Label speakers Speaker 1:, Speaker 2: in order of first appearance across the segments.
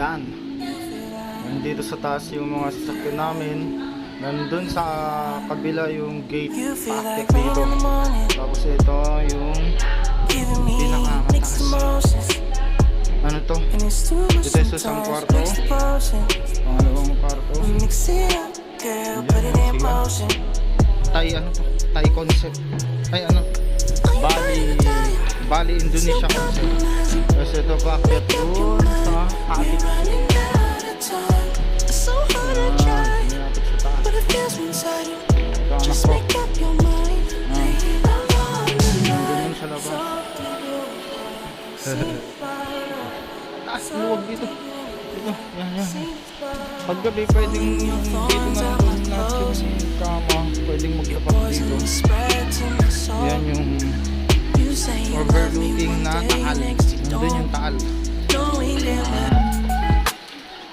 Speaker 1: Yan. Nandito sa taas yung mga sasakyan namin. Nandun sa kabila yung gate packet dito. Tapos ito yung pinakamataas. Ano to? Ito yung susang kwarto. Pangalawang kwarto. Thai ano to? Thai concept. Ay ano? Bali Indonesia concept. Tapos ito packet doon sa attic. Taas luwag dito. Dito, yan. Paggabi pwedeng dito na lang natin yung kama. Pwedeng maglapat dito. Yan yung overlooking na taal. Nandun yung taal.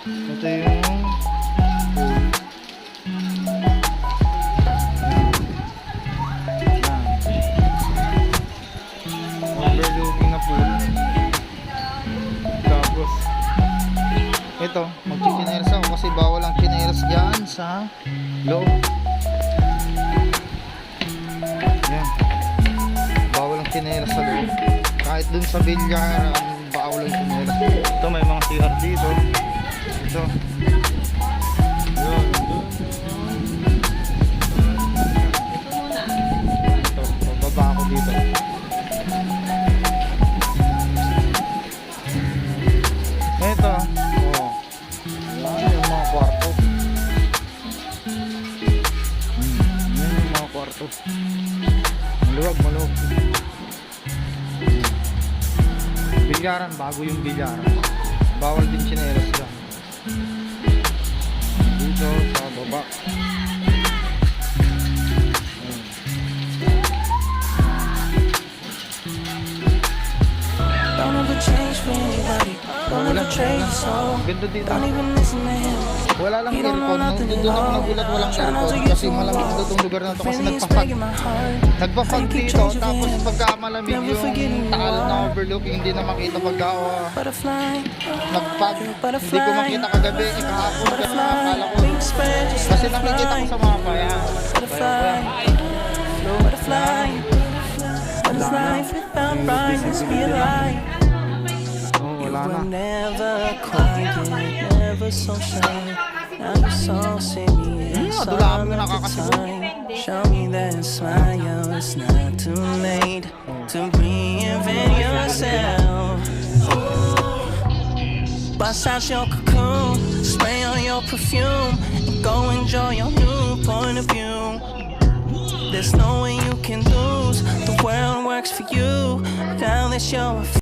Speaker 1: Ito yung pool. Overlooking na pool. Tapos ito, mag-chineras ako kasi bawal ang chineras dyan sa loob. Yan. Bawal ang chineras sa loob. Kahit dun sa bilyaran, bawal ang chineras. Ito, may mga CR dito. Ito. Ito, bababa ako dito. Ito. Oh. Yan yung mga kwarto. Yan yung mga kwarto. Maluwag. Bilyaran, bago yung bilyaran. Bawal din chineras dyan. Dito sa baba. Ganda dito. Wala lang aircon. Doon ako nagulat walang aircon kasi malamig na itong lugar na ito kasi nagpa-fog dito. Tapos pagka malamig yung taal na overlooking, hindi na makita pagka nag-fog. Hindi ko makita kagabi, kahapon ka na akala ko. Kasi nakikita ko sa mapa yan. Wala na. Dula kami nakakasigot.
Speaker 2: Show me that smile, it's not too late to reinvent yourself. Bust out your cocoon, spray on your perfume, and go enjoy your new point of view. There's no way you can lose, the world works for you, now that you're